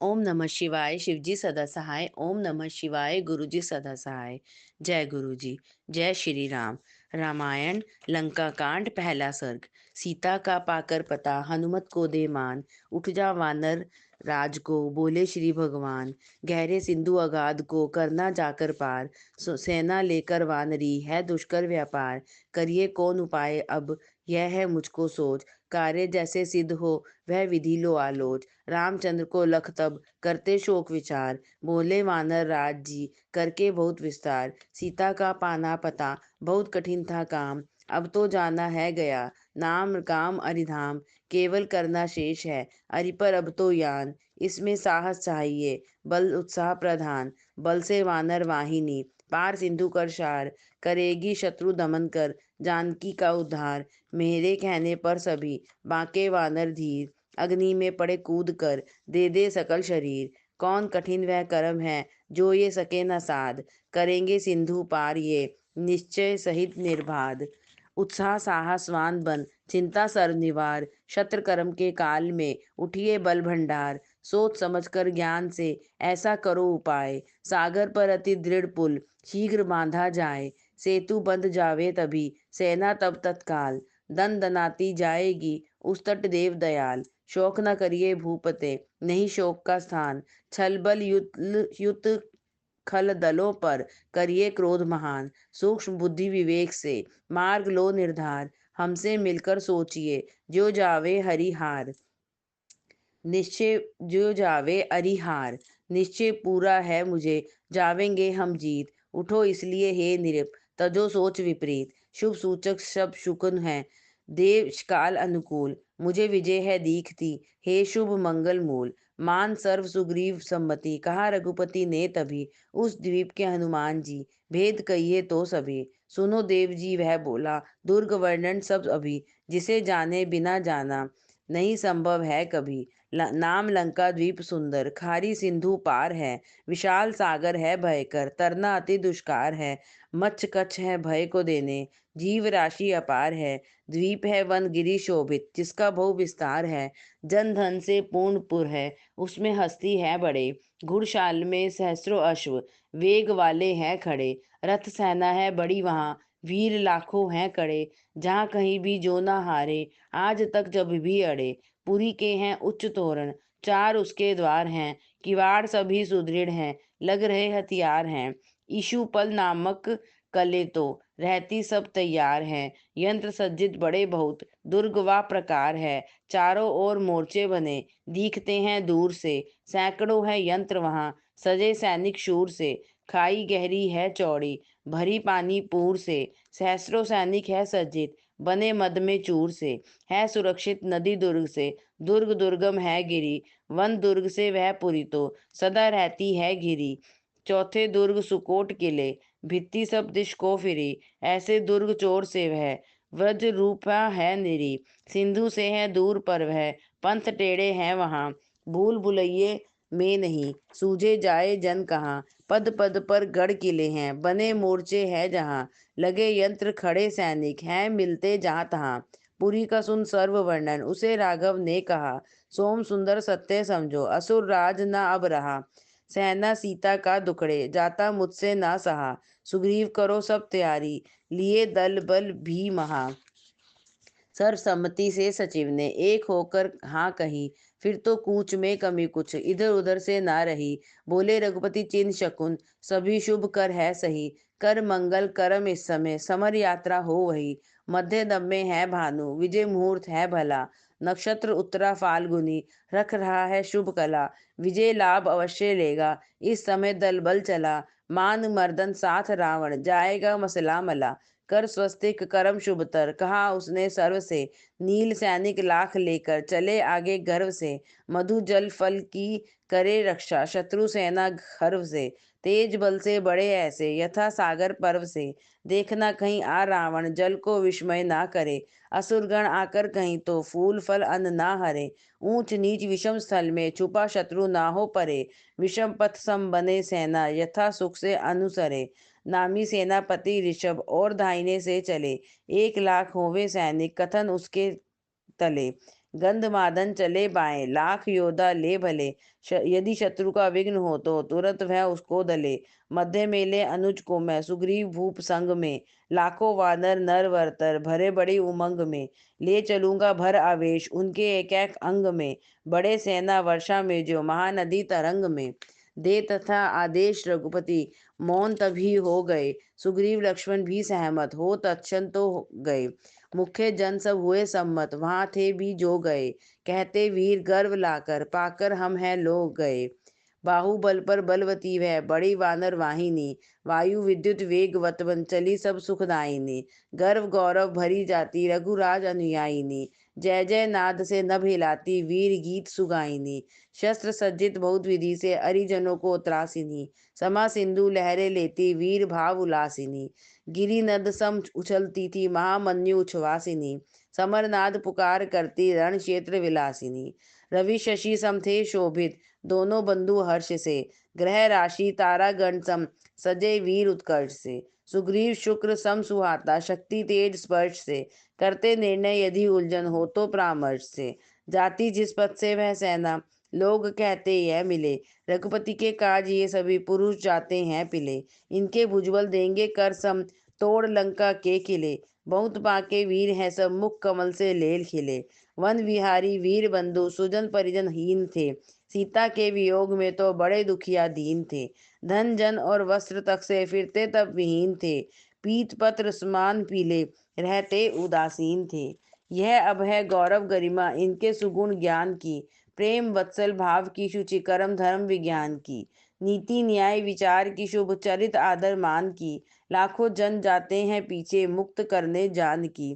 ओम नमः शिवाय। शिवजी सदा सहाय। ओम नमः शिवाय। गुरुजी सदा सहाय। जय गुरुजी। जय श्री राम। रामायण लंका कांड पहला सर्ग। सीता का पाकर पता हनुमत को दे मान। उठ जा वानर राज को बोले श्री भगवान। गहरे सिंधु अगाध को करना जाकर पार। सेना लेकर वानरी है दुष्कर व्यापार। करिए कौन उपाय अब यह है मुझको सोच। कार्य जैसे सिद्ध हो वह विधि लो आलोच। रामचंद्र को लख तब करते शोक विचार। बोले वानर राज जी करके बहुत विस्तार। सीता का पाना पता बहुत कठिन था काम। अब तो जाना है गया नाम काम अरिधाम। केवल करना शेष है अरि पर अब तो यान। इसमें साहस चाहिए बल उत्साह प्रधान। बल से वानर वाहिनी पार सिंधु कर शार। करेगी शत्रु दमन कर जानकी का उद्धार। मेरे कहने पर सभी बांके वानर धीर। अग्नि में पड़े कूद कर दे दे सकल शरीर। कौन कठिन वह कर्म है जो ये सके न साध। करेंगे सिंधु पार ये निश्चय सहित निर्बाध। उत्साह साहसवान बन चिंता सर्व निवार। शत्र कर्म के काल में उठिए बल भंडार। सोच समझ कर ज्ञान से ऐसा करो उपाय। सागर पर अति दृढ़ पुल शीघ्र बांधा जाए। सेतु बंध जावे तभी सेना तब तत्काल। दन दनाती जाएगी उस तट देव दयाल। शोक न करिए भूपते नहीं शोक का स्थान। छल बल युत खल दलों पर करिए क्रोध महान। सूक्ष्म बुद्धि विवेक से मार्ग लो निर्धार। हमसे मिलकर सोचिए जो जावे हरिहार। निश्चय जो जावे अरिहार। निश्चय पूरा है मुझे जावेंगे हम जीत। उठो इसलिए हे निरप तजो सोच विपरीत। शुभ सूचक सब शुकन है देव काल अनुकूल। मुझे विजय है दीखती हे शुभ मंगल मूल। मान सर्व सुग्रीव सम्मति कहा रघुपति ने तभी। उस द्वीप के हनुमान जी भेद कहिए तो सभी। सुनो देव जी वह बोला दुर्ग वर्णन सब अभी। जिसे जाने बिना जाना नहीं संभव है कभी। नाम लंका द्वीप सुंदर खारी सिंधु पार है। विशाल सागर है भयकर तरना अति दुष्कार है। मच्छ कच्छ है भय को देने जीव राशि अपार है। द्वीप है वन गिरी शोभित जिसका बहु विस्तार है। जन धन से पूर्णपुर है उसमें हस्ती है बड़े। घुड़शाल में सहस्त्रों अश्व वेग वाले हैं खड़े। रथ सेना है बड़ी वहां वीर लाखों हैं कड़े। जहाँ कहीं भी जो ना हारे आज तक जब भी अड़े। पुरी के हैं उच्च तोरण चार उसके द्वार हैं। किवाड़ सभी सुदृढ़ हैं लग रहे हथियार हैं। ईशुपल नामक कले तो रहती सब तैयार हैं। यंत्र सज्जित बड़े बहुत दुर्ग वा प्रकार है। चारों ओर मोर्चे बने दिखते हैं दूर से। सैकड़ों है यंत्र वहां सजे सैनिक शूर से। खाई गहरी है चौड़ी भरी पानी पूर से। सहस्रों सैनिक है सज्जित बने मद में चूर से। है सुरक्षित नदी दुर्ग से दुर्ग दुर्गम है गिरी। वन दुर्ग से वह पुरी तो सदा रहती है घिरी। चौथे दुर्ग सुकोट किले भित्ति सब दिश को फिरी। ऐसे दुर्ग चोर से वह व्रज रूपा है निरी। सिंधु से है दूर पर वह पंथ टेढ़े हैं वहां। भूल भुलैये में नहीं सूझे जाए जन कहाँ। पद पद पर गढ़ किले हैं बने मोर्चे हैं जहाँ। लगे यंत्र खड़े सैनिक हैं मिलते जहाँ तहाँ। पुरी का सुन सर्व वर्णन उसे राघव ने कहा। सोम सुंदर सत्य समझो असुर राज न अब रहा। सेना सीता का दुखड़े जाता मुझसे ना सहा। सुग्रीव करो सब तैयारी लिए दल बल भी महा। सर्वसम्मति से सचिव ने एक होकर हाँ कही। फिर तो कूच में कमी कुछ इधर उधर से ना रही। बोले रघुपति चिन्ह शकुन सभी शुभ कर है सही। कर मंगल करम इस समय समर यात्रा हो वही। मध्य दम में है भानु विजय मुहूर्त है भला। नक्षत्र उत्तरा फाल्गुनी रख रहा है शुभ कला। विजय लाभ अवश्य लेगा इस समय दल बल चला। मान मर्दन साथ रावण जाएगा मसला मला। कर स्वस्तिक करम शुभतर कहा उसने सर्व से। नील सैनिक लाख लेकर चले आगे गर्व से। मधु जल फल की करे रक्षा शत्रु सेना गर्व से। तेज बल से बड़े ऐसे यथा सागर पर्व से। देखना कहीं आ रावण जल को विस्मय ना करे। असुरगण आकर कहीं तो फूल फल अन्न ना हरे। ऊंच नीच विषम स्थल में छुपा शत्रु ना हो परे। विषम पथ सम बने सेना यथा सुख से अनुसरे। नामी सेनापति ऋषभ और दाहिने से चले। 1 लाख होवे सैनिक कथन उसके तले। गंधमादन चले बाएं, लाख योद्धा ले भले। यदि शत्रु का विघ्न हो तो तुरंत वह उसको दले। मध्य मेले अनुज को मैं, सुग्रीव भूप संग में। लाखों वानर नर वरतर, भरे बड़ी उमंग में। ले चलूंगा भर आवेश, उनके एक एक अंग में। बड़े सेना वर्षा में जो, महानदी तरंग में। दे तथा आदेश रघुपति, मौन तभी हो गए। सुग्रीव लक्ष्मण भी सहमत, हो तत्क्षण तो गए। मुख्य जन सब हुए सम्मत, वहां थे भी जो गए। कहते वीर गर्व लाकर, पाकर हम हैं लोग गए। बाहुबल पर बलवती वह, बड़ी वानर वाहिनी। वायु विद्युत वेगवत चली सब सुखदायिनी। गर्व गौरव भरी जाती, रघुराज अनुयायिनी। जय जय नाद से नभ हिलाती, वीर गीत सुगाइनी। शस्त्र सज्जित बहुत विधि से, अरिजनों को त्रासिनी। समा सिंधु लहरे लेती, वीर भाव उलासिनी। गिरि नद सम उछलती थी, महामन्यु उच्छ्वासिनी। समरनाद पुकार करती, रण क्षेत्र विलासिनी। रवि शशि सम थे शोभित, दोनों बंधु हर्ष से। ग्रह राशि तारागण सम, सजे वीर उत्कर्ष से। सुग्रीव शुक्र सम सुहाता, शक्ति तेज स्पर्श से। करते निर्णय यदि उलझन हो तो परामर्श से। जाति जिस पथ से वह सेना, लोग कहते यह मिले। रघुपति के काज ये सभी, पुरुष जाते हैं पिले। इनके भुजबल देंगे कर सम, तोड़ लंका के किले। बहुत बाके वीर हैं सब, मुख कमल से लेल खिले। वन विहारी वीर बंधु, सुजन परिजन हीन थे। सीता के वियोग में तो बड़े दुखिया दीन थे। धन जन और वस्त्र तक से फिरते तब विहीन थे। पीत पत्र समान पीले, रहते उदासीन थे। यह अब है गौरव गरिमा, इनके सुगुण ज्ञान की। प्रेम वत्सल भाव की, शुचि कर्म धर्म विज्ञान की। नीति न्याय विचार की, शुभ चरित आदर मान की। लाखों जन जाते हैं पीछे, मुक्त करने जान की।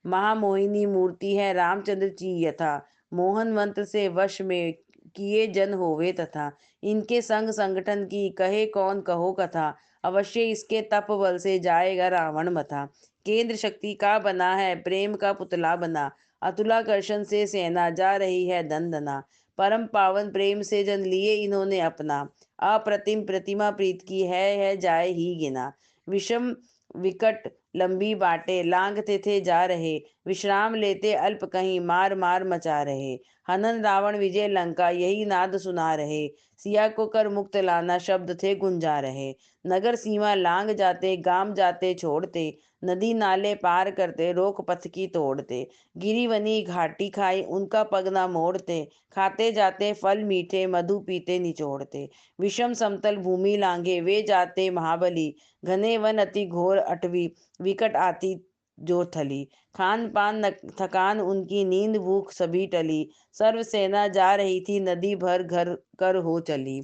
महामोहिनी मूर्ति है रामचंद्र जी यथा, मोहन मंत्र से वश में किए जन होवे तथा। इनके संग संगठन की, कहे कौन कहो कथा। अवश्य इसके तप बल से जाएगा रावण मथा। केंद्र शक्ति का बना है, प्रेम का पुतला बना। अतुलाकर्षण से सेना जा रही है दंदना। परम पावन प्रेम से जन लिए इन्होंने अपना। अप्रतिम प्रतिमा प्रीत की है जाए ही गिना। विषम विकट लंबी बाटे, लांघते थे जा रहे। विश्राम लेते अल्प कहीं, मार मार मचा रहे। हनन रावण विजय लंका, यही नाद सुना रहे। सिया को कर मुक्त लाना, शब्द थे गुंजा रहे। नगर सीमा लांग जाते, गाम जाते छोड़ते। नदी नाले पार करते, रोक पथ की तोड़ते। गिरिवनी घाटी खाई, उनका पग न मोड़ते। खाते जाते फल मीठे, मधु पीते निचोड़ते। विषम समतल भूमि लांघे, वे जाते महाबली। घने वन अति घोर अटवी, विकट आती जो थली। खान पान थकान उनकी, नींद भूख सभी टली। सर्व सेना जा रही थी, नदी भर घर कर हो चली।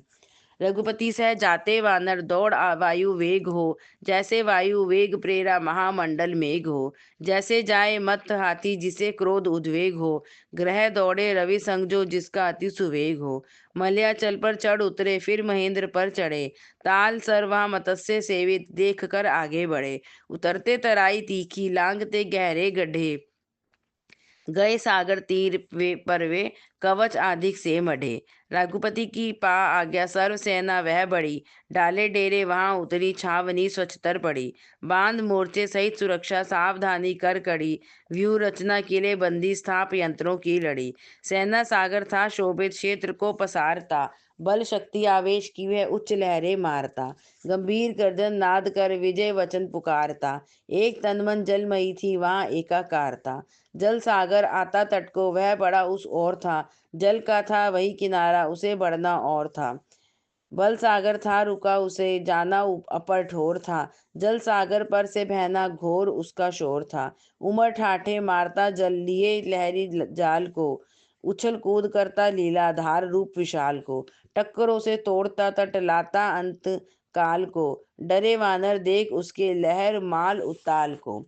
रघुपति सह जाते वानर, दौड़ वायु वेग हो। जैसे वायु वेग प्रेरा, महामंडल मेघ हो। जैसे जाए मत हाथी, जिसे क्रोध उद्वेग हो। ग्रह दौड़े रवि संग जो, जिसका अति सुवेग हो। मलयाचल पर चढ़ उतरे, फिर महेंद्र पर चढ़े। ताल सर वहाँ मत्स्य सेवित, देख कर आगे बढ़े। उतरते तराई तीखी, लांघते गहरे गड्ढे। गए सागर तीर पर वे, कवच आधिक से मढ़े। रघुपति की पा आज्ञा, सर्व सेना वह बड़ी। डाले डेरे वहां उतरी, छावनी स्वच्छतर पड़ी। बांध मोर्चे सहित सुरक्षा, सावधानी कर कड़ी। व्यूह रचना किले बंदी, स्थाप यंत्रों की लड़ी। सेना सागर था शोभित, क्षेत्र को पसारता। बल शक्ति आवेश की वह, उच्च लहरें मारता। गंभीर गर्जन नाद कर, विजय वचन पुकारता। एक तन मन जलमयी थी, वहां एकाकार था। जल सागर आता तट को, वह बड़ा उस ओर था। जल का था वही किनारा, उसे बढ़ना और था। बल सागर था रुका, उसे जाना अपर ठोर था। जल सागर पर से बहना घोर उसका शोर था। उमर ठाठे मारता जल, लिए लहरी जाल को। उछल कूद करता लीला धार, रूप विशाल को। टक्करों से तोड़ता तट, लाता अंत काल को। डरे वानर देख उसके, लहर माल उताल को।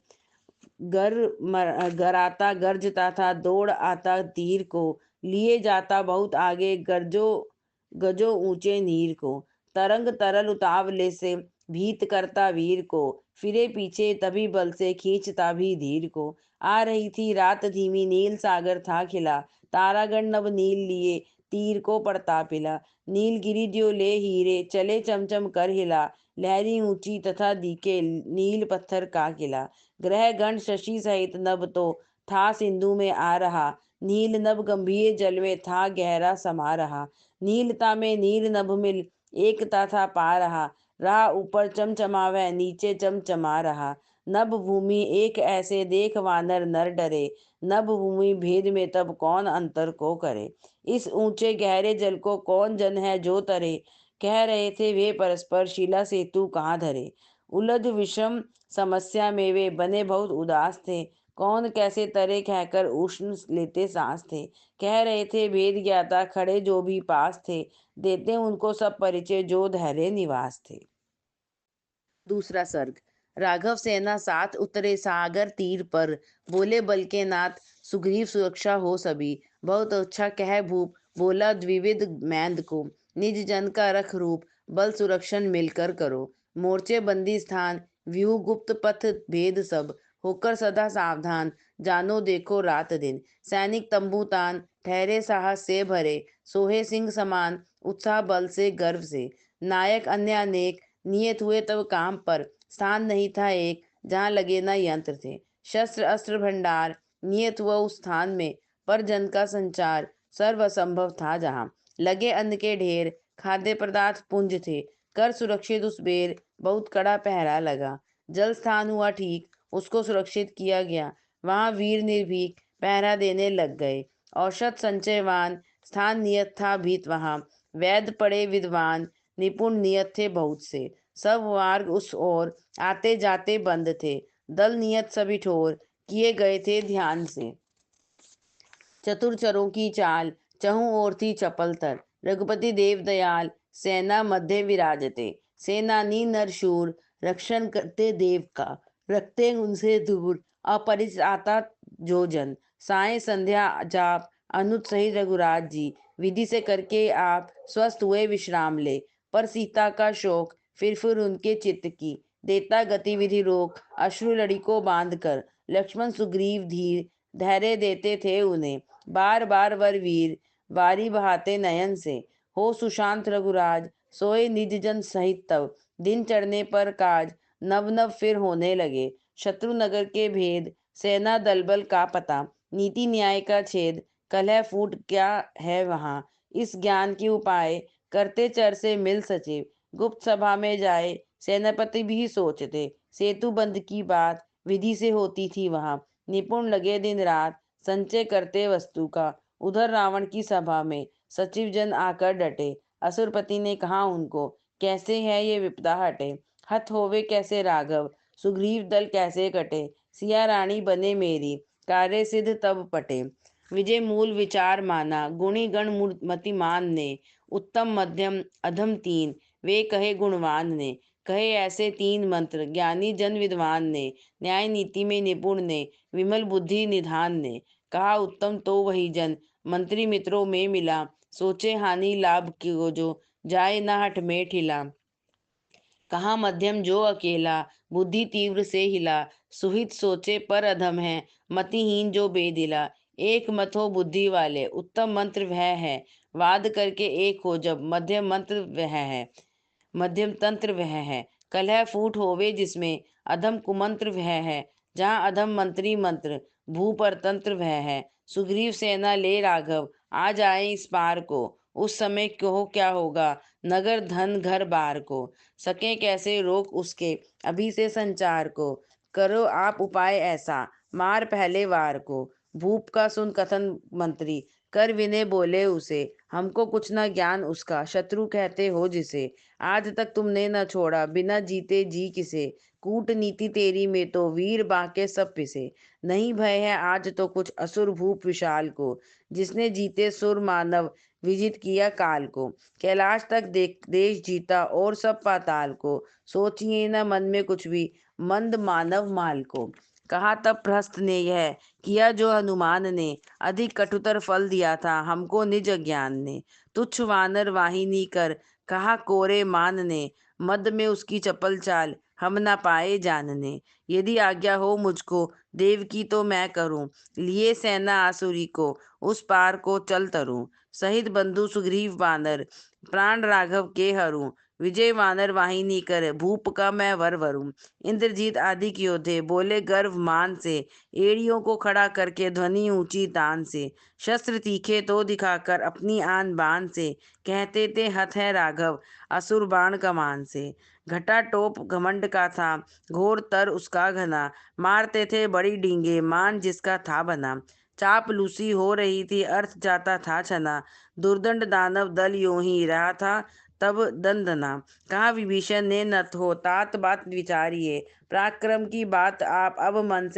गराता गर्जता था, दौड़ आता तीर को। लिए जाता बहुत आगे, गरजो गजो ऊंचे नीर को। तरंग तरल उतावले से, भीत करता वीर को। फिरे पीछे तभी बल से, खींचता भी धीर को। आ रही थी रात धीमी, नील सागर था खिला। तारागण नभ नील लिए, तीर को पड़ता पिला। नीलगिरी जो ले हीरे, चले चमचम कर हिला। लहरी ऊंची तथा दिखे, नील पत्थर का किला। ग्रह गण शशि सहित नभ तो, था सिंधु में आ रहा। नील नभ गंभीर जल में था गहरा समा रहा। नीलता में नील नभ मिल एकता था पा रहा। राह ऊपर चमचमावे नीचे चमचमा रहा। नभ भूमि एक ऐसे देख वानर नर डरे। नभ भूमि भेद में तब कौन अंतर को करे। इस ऊंचे गहरे जल को कौन जन है जो तरे। कह रहे थे वे परस्पर शिला सेतु कहाँ धरे। उलझ विषम समस्या में वे बने बहुत उदास थे। कौन कैसे तरे कहकर उष्ण लेते सांस थे। कह रहे थे भेद ज्ञाता खड़े जो भी पास थे। देते उनको सब परिचय जो धैर्य निवास थे। दूसरा सर्ग। राघव सेना साथ उतरे सागर तीर पर। बोले बल के नाथ सुग्रीव सुरक्षा हो सभी। बहुत अच्छा कह भूप बोला द्विविध मैंद को। निज जन का रख रूप बल सुरक्षण मिलकर करो। मोर्चे बंदी स्थान व्यूह गुप्त पथ भेद सब। होकर सदा सावधान जानो देखो रात दिन। सैनिक तंबू तान ठहरे साहस से भरे। सोहे सिंह समान उत्साह बल से गर्व से। नायक अन्य अनेक नियत हुए तब काम पर। स्थान नहीं था एक जहाँ लगे न यंत्र थे। शस्त्र अस्त्र भंडार नियत हुआ उस स्थान में। पर जन का संचार सर्व असंभव था जहाँ। लगे अन्न के ढेर खाद्य पदार्थ पुंज थे। कर सुरक्षित उस बेर बहुत कड़ा पहरा लगा। जल स्थान हुआ ठीक उसको सुरक्षित किया गया। वहां वीर निर्भीक पहरा देने लग गए। औषध संचयवान स्थान नियत था भीत वहां। वैद्य पड़े विद्वान निपुण नियत थे बहुत से। सब मार्ग उस ओर आते जाते बंद थे। दल नियत सभी ठोर किए गए थे ध्यान से। चतुर चरों की चाल चहुं ओर थी चपलतर। रघुपति देव दयाल सेना मध्य विराजते। सेनानी नरशूर रक्षण करते देव का। रखते उनसे दूर अपरिचित आता जो जन। साय संध्या जाप अनुज सहित रघुराज जी। विधि से करके आप स्वस्थ हुए विश्राम ले। पर सीता का शोक फिर उनके चित्त की। देता गतिविधि रोक अश्रु लड़ी को बांध कर। लक्ष्मण सुग्रीव धीर धैर्य देते थे उन्हें। बार बार वर वीर वारी बहाते नयन से। हो सुशांत रघुराज सोए निज जन सहित तब। दिन चढ़ने पर काज नव नव फिर होने लगे। शत्रु नगर के भेद सेना दलबल का पता। नीति न्याय का छेद कलह फूट क्या है वहां। इस ज्ञान के उपाय करते चर से मिल सचिव। गुप्त सभा में जाए सेनापति भी सोचते। सेतु बंध की बात विधि से होती थी वहां। निपुण लगे दिन रात संचय करते वस्तु का। उधर रावण की सभा में सचिव जन आकर डटे। असुरपति ने कहा उनको कैसे है ये विपदा हटे। हत होवे कैसे राघव सुग्रीव दल कैसे कटे। सिया रानी बने मेरी कार्य सिद्ध तब पटे। विजय मूल विचार माना गुणी गण मतिमान ने। उत्तम मध्यम अधम तीन वे कहे गुणवान ने। कहे ऐसे तीन मंत्र ज्ञानी जन विद्वान ने। न्याय नीति में निपुण ने विमल बुद्धि निधान ने। कहा उत्तम तो वही जन मंत्री मित्रों में मिला। सोचे हानि लाभ की जो जाए न हठ में ठिला। कहा मध्यम जो अकेला बुद्धि तीव्र से हिला। सुहित सोचे पर अधम है मतिहीन जो बेदिला। एक मत हो बुद्धि वाले उत्तम मंत्र वह है। वाद करके एक हो जब मध्यम मंत्र वह है। मध्यम तंत्र वह है। कलह फूट होवे जिसमें अधम कुमंत्र वह है। जहाँ अधम मंत्री मंत्र भू पर तंत्र वह है। सुग्रीव सेना ले राघव आ जाए इस पार को। उस समय कहो क्या होगा नगर धन घर बार को। सके कैसे रोक उसके अभी से संचार को। करो आप उपाय ऐसा मार पहले वार को। भूप का सुन कथन मंत्री कर विनय बोले उसे। हमको कुछ न ज्ञान उसका शत्रु कहते हो जिसे। आज तक तुमने न छोड़ा बिना जीते जी किसे। कूटनीति तेरी में तो वीर बाके सब पिसे। नहीं भय है आज तो कुछ असुर भूप विशाल को। जिसने जीते सुर मानव विजित किया काल को। कैलाश तक देश जीता और सब पाताल को। सोचिए न मन में कुछ भी मंद मानव माल को। कहा तब प्रहस्त ने यह किया जो हनुमान ने। अधिक कटुतर फल दिया था हमको निज ज्ञान ने। तुच्छ वानर वाहिनी कर कहा कोरे मान ने। मद में उसकी चपल चाल हम ना पाए जानने। यदि आज्ञा हो मुझको देव की तो मैं करूं। लिए सेना आसुरी को उस पार को चल तरूं। सहित बंधु सुग्रीव बानर प्राण राघव के हरूं, विजय वानर वाहिनी कर, भूप का मैं वर वरूं। इंद्रजीत आदि के योद्धे बोले गर्व मान से, एड़ियों को खड़ा करके ध्वनि ऊंची तान से। शस्त्र तीखे तो दिखाकर अपनी आन बान से, कहते थे हथ है राघव असुर बाण कमान से। घटा टोप घमंड का था, घोर तर उसका घना, मारते थे बड़ी डींगे मान जिसका था बना। चापलूसी हो रही थी अर्थ जाता था छना, दुर्दंड दानव दल यूं ही रहा था तब दंदना। कहा विभीषण ने नत हो तात बात विचारिए, पराक्रम की बात आप अब मन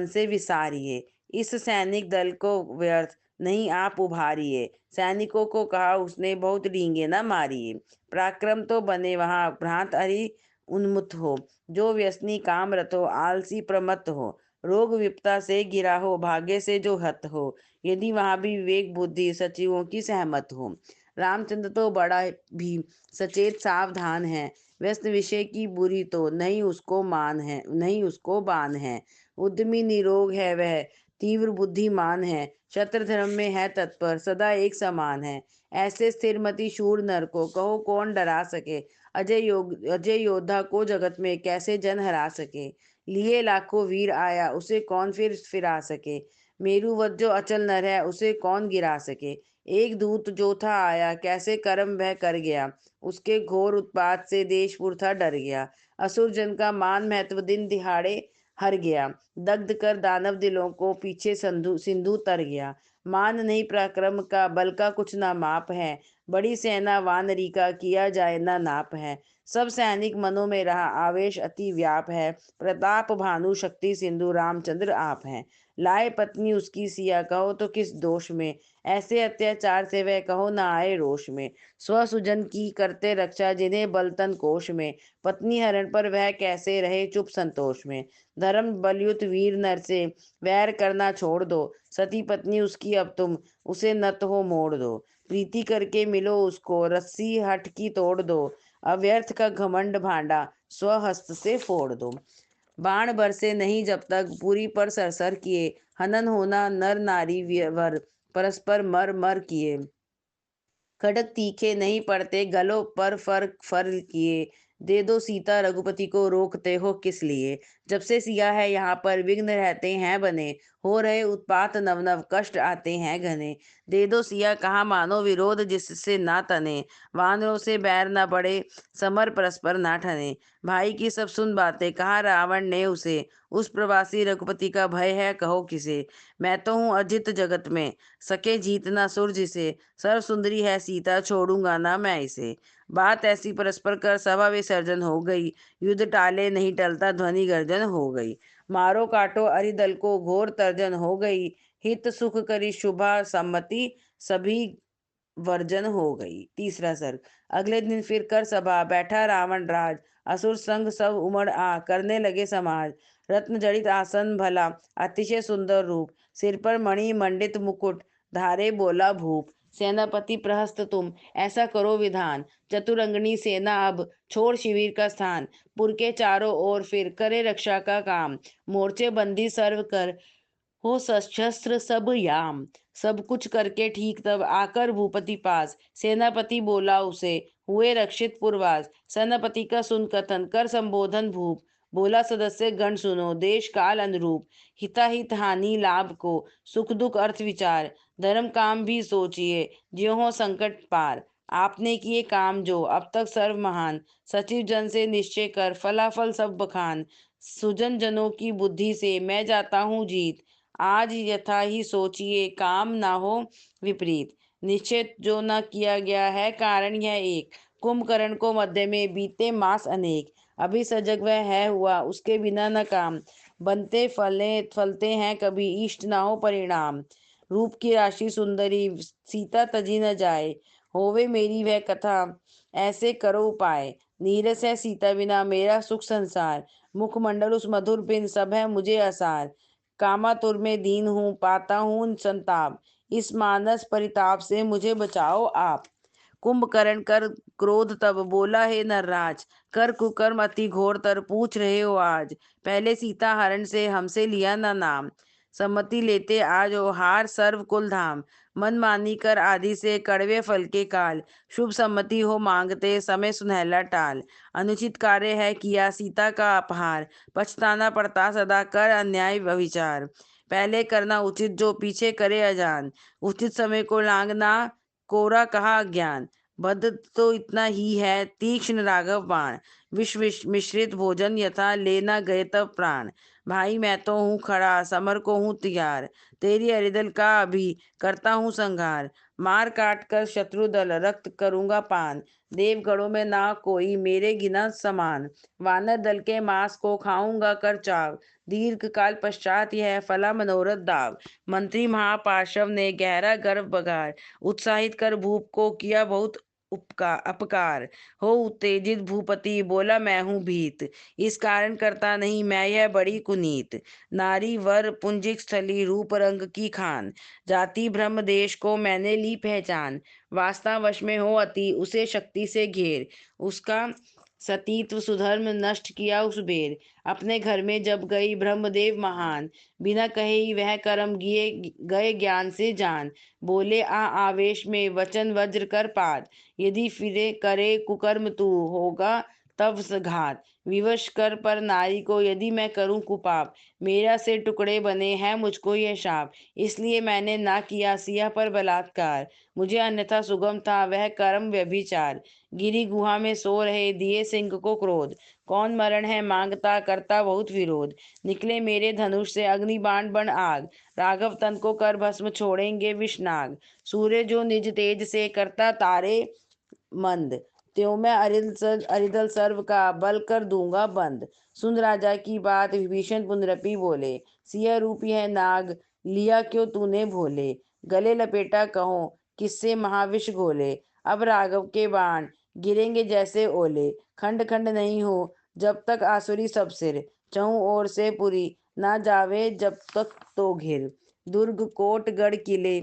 से विसारिए। इस सैनिक दल को व्यर्थ नहीं आप उभारिए, सैनिकों को कहा उसने बहुत डींगे न मारिए। पराक्रम तो बने वहां भ्रांत हरि उन्मुत हो, जो व्यसनी काम रत हो आलसी प्रमत्त हो। रोग विपता से गिरा हो भाग्य से जो हत हो, यदि वहां भी विवेक बुद्धि सचिवों की सहमत हो। रामचंद्र तो बड़ा भी सचेत सावधान है, व्यस्त विषय की बुरी तो नहीं उसको बान है। उद्यमी निरोग है वह, तीव्र बुद्धिमान है, क्षत्र धर्म में है तत्पर, सदा एक समान है। ऐसे स्थिरमति शूर नर को कहो कौन डरा सके, अजय योद्धा को जगत में कैसे जन हरा सके। लिए लाखों वीर आया उसे कौन फिर फिरा सके, मेरुवत जो अचल नर है उसे कौन गिरा सके। एक दूत जो था आया कैसे कर्म वह कर गया, उसके घोर उत्पात से देशपुर था डर गया। असुर जन का मान महत्व दिन दिहाड़े हर गया, दग्ध कर दानव दिलों को पीछे सिंधु तर गया। मान नहीं पराक्रम का बल का कुछ ना माप है, बड़ी सेना वानरी का किया जाए ना नाप है। सब सैनिक मनों में रहा आवेश अति व्याप है, प्रताप भानु शक्ति सिंधु रामचंद्र आप हैं। लाए पत्नी उसकी सिया कहो तो किस दोष में, ऐसे अत्याचार से वह कहो ना आए रोष में। स्वसुजन की करते रक्षा जिन्हें बलतन कोश में, पत्नी हरण पर वह कैसे रहे चुप संतोष में। धर्म बलयुत वीर नर से वैर करना छोड़ दो, सती पत्नी उसकी अब तुम उसे नत हो मोड़ दो। प्रीति करके मिलो उसको रस्सी हट की तोड़ दो, अव्यर्थ का घमंड भांडा स्वहस्त से फोड़ दो। बाण बरसे नहीं जब तक पूरी पर सरसर किए, हनन होना नर नारी वर परस्पर मर मर किए। खड़ग तीखे नहीं पड़ते गलों पर फर फर किए, दे दो सीता रघुपति को रोकते हो किस लिए। जब से सिया है यहाँ पर विघ्न रहते हैं बने, हो रहे उत्पात नव नव कष्ट आते हैं घने। दे दो सिया कहाँ मानो विरोध जिससे ना तने, वानरों से बैर ना बढ़े समर परस्पर ना ठने। भाई की सब सुन बातें कहा रावण ने उसे, उस प्रवासी रघुपति का भय है कहो किसे। मैं तो हूँ अजित जगत में, सके जीतना सुर जिसे, सर्व सुंदरी है सीता छोड़ूंगा ना मैं इसे। बात ऐसी परस्पर कर सभा विसर्जन हो गई, युद्ध टाले नहीं टलता ध्वनि गर्जन हो गई। मारो काटो अरिदल को घोर तर्जन हो गई, हित सुख करी शुभा सम्मति सभी वर्जन हो गई। तीसरा सर्ग। अगले दिन फिर कर सभा बैठा रावण राज, असुर संग सब उमड़ आ करने लगे समाज। रत्न जड़ित आसन भला अतिशय सुंदर रूप, सिर पर मणि मंडित मुकुट धारे बोला भूप। सेनापति प्रहस्त तुम ऐसा करो विधान, चतुरंगनी सेना अब छोड़ शिविर का स्थान। पुर के चारों ओर फिर करे रक्षा का काम, मोर्चे बंदी सर्व कर हो सशस्त्र सब याम। सब कुछ करके ठीक तब आकर भूपति पास, सेनापति बोला उसे हुए रक्षित पुरवास। सेनापति का सुन कथन कर संबोधन भूप, बोला सदस्य गण सुनो देश काल अनुरूप। हिताहित हानि लाभ को सुख दुख अर्थ विचार, धर्म काम भी सोचिए ज्यों हो संकट पार। आपने किए काम जो अब तक सर्व महान, सचिव जन से निश्चय कर फलाफल सब बखान। सुजन जनों की बुद्धि से मैं जाता हूँ जीत, आज यथा ही सोचिए काम ना हो विपरीत। निश्चित जो न किया गया है कारण यह एक, कुंभकर्ण को मध्य में बीते मास अनेक। अभी सजग वह है हुआ उसके बिना न काम, बनते फलते हैं कभी इष्ट ना हो परिणाम। रूप की राशि सुंदरी सीता तजी न जाए, होवे मेरी वह कथा ऐसे करो उपाय। नीरस है सीता बिना मेरा सुख संसार, मुखमंडल उस मधुर बिन सब है मुझे आसार। कामातुर में दीन हूँ पाता हूँ संताप, इस मानस परिताप से मुझे बचाओ आप। कुंभकर्ण कर क्रोध तब बोला हे नरराज, कर कुकर्म अति घोर तर पूछ रहे हो आज। पहले सीता हरण से हमसे लिया ना नाम, सम्मति लेते आज ओ हार सर्व कुल धाम। मन मानी कर आदि से कड़वे फल के काल। शुभ सम्मति हो मांगते समय सुनहला टाल। अनुचित कार्य है किया सीता का अपहार। पछताना पड़ता सदा कर अन्याय विचार। पहले करना उचित जो पीछे करे अजान। उचित समय को लांघना कोरा कहा अज्ञान। बद्ध तो इतना ही है तीक्ष्ण राघव बाण। विष मिश्रित भोजन यथा लेना गए तब प्राण। भाई मैं तो हूँ खड़ा समर को हूँ तैयार। तेरी अरिदल का अभी करता हूँ संहार। मार काट कर शत्रु दल रक्त करूंगा पान। देवगढ़ों में ना कोई मेरे गिना समान। वानर दल के मांस को खाऊंगा कर चाव। दीर्घ काल पश्चात यह फला मनोरथ दाव। मंत्री महापार्षव ने गहरा गर्व बघार। उत्साहित कर भूप को किया बहुत अपकार। हो उत्तेजित भूपति बोला मैं हूँ भीत। इस कारण करता नहीं मैं यह बड़ी कुनीत। नारी वर पुंजिक स्थली रूप रंग की खान। जाति ब्रह्म देश को मैंने ली पहचान। वास्ता वश में हो अति उसे शक्ति से घेर। उसका सतीत्व सुधर्म नष्ट किया उस बेर। अपने घर में जब गई ब्रह्मदेव महान। बिना कहे ही वह कर्म गए ज्ञान से जान। बोले आवेश में वचन वज्र कर पात। यदि फिरे करे कुकर्म तू होगा तब घात। विवश कर पर नारी को यदि मैं करूं कुपाप। मेरा से टुकड़े बने हैं मुझको यह शाप। इसलिए मैंने ना किया सिया पर बलात्कार। मुझे अन्यथा सुगम था वह कर्म व्यभिचार। गिरी गुहा में सो रहे दिए सिंह को क्रोध। कौन मरण है मांगता करता बहुत विरोध। निकले मेरे धनुष से अग्नि बाण बन आग। राघव तन को कर भस्म छोड़ेंगे विषनाग। सूर्य जो निज तेज से करता तारे मंद। त्यों मैं अरिदल सर्व का बल कर दूंगा बंद। सुन राजा की बात विभीषण पुनरपि बोले। सिया रूपी है नाग लिया क्यों तूने भोले। गले लपेटा कहो किससे महाविष घोले। अब राघव के बाण गिरेंगे जैसे ओले। खंड खंड नहीं हो जब तक आसुरी सब सिर। चहुं ओर से पुरी ना जावे जब तक तो घिर। दुर्ग कोट गढ़ किले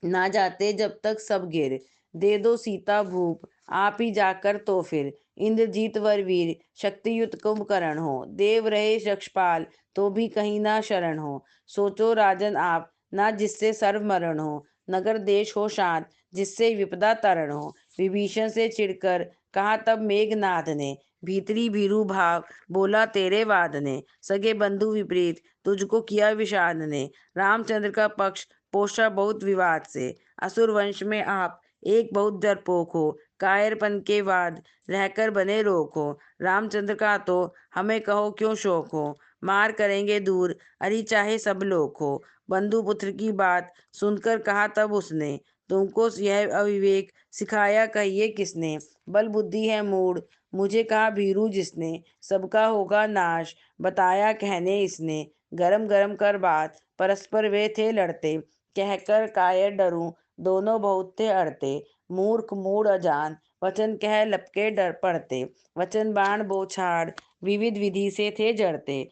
ना जाते जब तक सब गिर। दे दो सीता भूप आप ही जाकर तो फिर। इंद्रजीत वर वीर शक्तियुत कुंभकर्ण हो। देव रहे यक्षपाल तो भी कहीं ना शरण हो। सोचो राजन आप ना जिससे सर्व मरण हो। नगर देश हो शांत जिससे विपदा तरण हो। विभीषण से चिढ़कर कहा तब मेघनाद ने। भीतरी भीरु भाव बोला तेरे वाद ने। सगे बंधु विपरीत तुझको किया विषाद ने। रामचंद्र का पक्ष पोषा बहुत विवाद से। असुर वंश में आप एक बहुत डरपोक हो। कायरपन के बाद रहकर बने रोक हो। रामचंद्र का तो हमें कहो क्यों शोक हो। मार करेंगे दूर अरि चाहे सब लोग हो। बंधु पुत्र की बात सुनकर कहा तब उसने। तुमको यह अविवेक सिखाया कहिए किसने। बल बुद्धि है मूड मुझे कहा भीरू जिसने। सबका होगा नाश बताया कहने इसने। गरम गरम कर बात परस्पर वे थे लड़ते। कहकर कायर डरूं दोनों बहुत थे अड़ते। मूर्ख मूड अजान वचन कह लपके डर पड़ते। वचन बाण बौछार विविध विधि से थे जड़ते।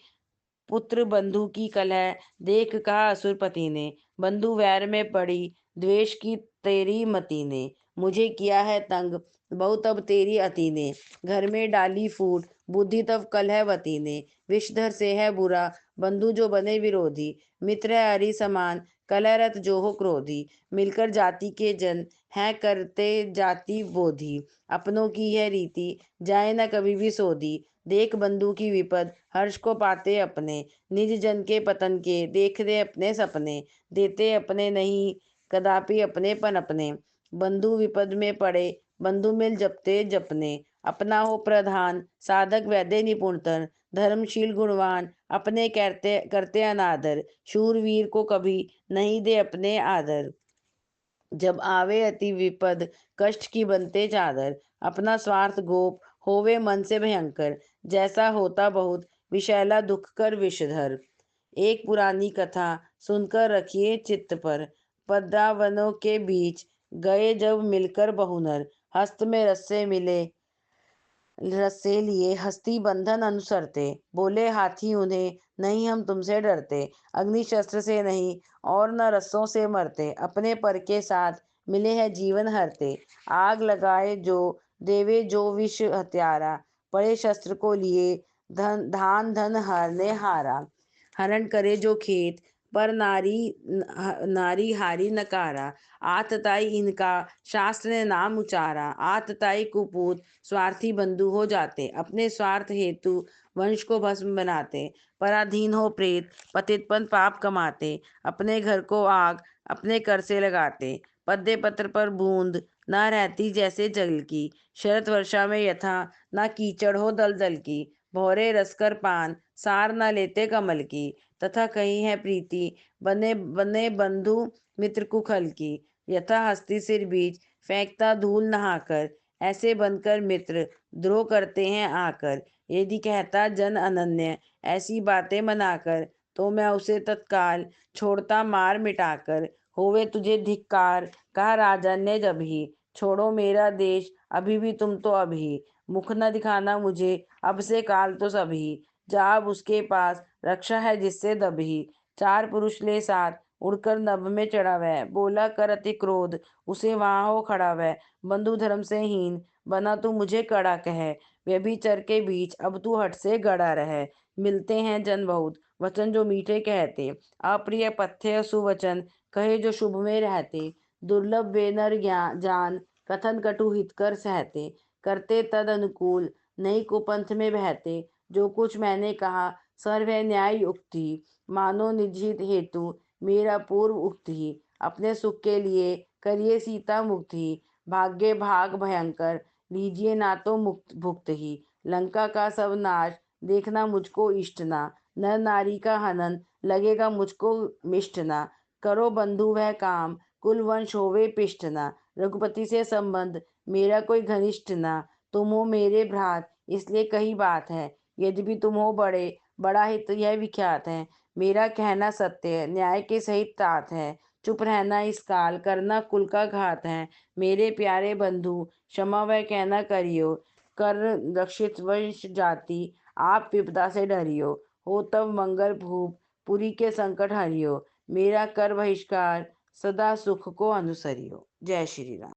पुत्र बंधु की कलह देख कहा असुरपति ने। बंधु वैर में पड़ी द्वेष की तेरी मति ने। मुझे किया है तंग बहुत अब तेरी अति ने। घर में डाली फूट बुद्धि तब कलहवती ने। विषधर से है बुरा बंधु जो बने विरोधी। मित्र है हरि समान कलहरत जो हो क्रोधी। मिलकर जाति के जन है करते जाति बोधी। अपनों की यह रीति जाए न कभी भी सोधी। देख बंधु की विपद हर्ष को पाते अपने। निज जन के पतन के देखते अपने सपने। देते अपने नहीं कदापि अपनेपन अपने। बंधु विपद में पड़े बंधु मिल जपते जपने। अपना हो प्रधान साधक वैद्य निपुणतर। धर्मशील गुणवान अपने करते करते अनादर। शूरवीर को कभी नहीं दे अपने आदर। जब आवे अति विपद कष्ट की बनते चादर। अपना स्वार्थ गोप होवे मन से भयंकर। जैसा होता बहुत विषैला दुख कर विषधर। एक पुरानी कथा सुनकर रखिए चित्त पर। पद्मावनों के बीच गए जब मिलकर बहुनर। हस्त में रस्से मिले रस्से लिए हस्ती बंधन अनुसरते। बोले हाथी उन्हें नहीं हम तुमसे डरते। अग्नि शस्त्र से नहीं और न रस्सों से मरते। अपने पर के साथ मिले हैं जीवन हरते। आग लगाए जो देवे जो विष हत्यारा। पड़े शस्त्र को लिए धान धन हारने हारा। हरण करे जो खेत पर नारी हारी नकारा। आतताई इनका शास्त्र ने नाम उचारा। आतताई कुपूत स्वार्थी बंधु हो जाते, अपने स्वार्थ हेतु वंश को भस्म बनाते। पराधीन हो प्रेत पतितपन पाप कमाते, अपने घर को आग अपने कर से लगाते। पद्य पत्र पर बूंद न रहती जैसे जल की, शरत वर्षा में यथा न कीचड़ हो दलदल की। भौरे रसकर पान सार न लेते कमल की, तथा कहीं है प्रीति बने बने बंधु मित्र कुखल की। यथा हस्ती सिर बीच फेंकता धूल नहाकर, ऐसे बनकर मित्र द्रोह करते हैं आकर। यदि कहता जन अनन्य ऐसी बातें मनाकर, तो मैं उसे तत्काल छोड़ता मार मिटाकर। होवे तुझे धिक्कार कहा राजन ने जब ही, छोड़ो मेरा देश अभी भी तुम तो अभी। मुख न दिखाना मुझे अब से काल तो सभी, जा अब उसके पास रक्षा है जिससे दबी। चार पुरुष ले साथ उड़कर नभ में चढ़ा वह, बोला कर अति क्रोध उसे वहां हो खड़ा वह। बंधु धर्म से हीन बना तू मुझे कड़ा कह, व्यभिचार के बीच अब तू हट से गड़ा रह। मिलते हैं जन बहुत वचन जो मीठे कहते, अप्रिय पथ्य सुवचन कहे जो शुभ में रहते। दुर्लभ बेनर जान कथन कटु हित कर सहते, करते तद अनुकूल नहीं कुपंथ में बहते। जो कुछ मैंने कहा सर्व है न्याय युक्ति, मानो निजहित हेतु मेरा पूर्व उक्ति। अपने सुख के लिए करिए सीता मुक्ति, भाग्य भाग भयंकर लीजिए ना तो मुक्त भुक्त ही। लंका का सब नाश देखना मुझको इष्ट ना, नर नारी का हनन लगेगा मुझको मिष्ट ना। करो बंधु वह काम कुल वंश होवे पिष्ट ना, रघुपति से संबंध मेरा कोई घनिष्ठ ना। तुम हो मेरे भ्रात इसलिए कही बात है, यद्यपि तुम हो बड़े बड़ा हित यह विख्यात है। मेरा कहना सत्य है न्याय के सहित तात है, चुप रहना इस काल करना कुल का घात है। मेरे प्यारे बंधु क्षमा वह कहना करियो, कर रक्षित वंश जाति आप विपदा से डरियो। हो तब मंगल भूप पुरी के संकट हरियो, मेरा कर बहिष्कार सदा सुख को अनुसरियो। जय श्री राम।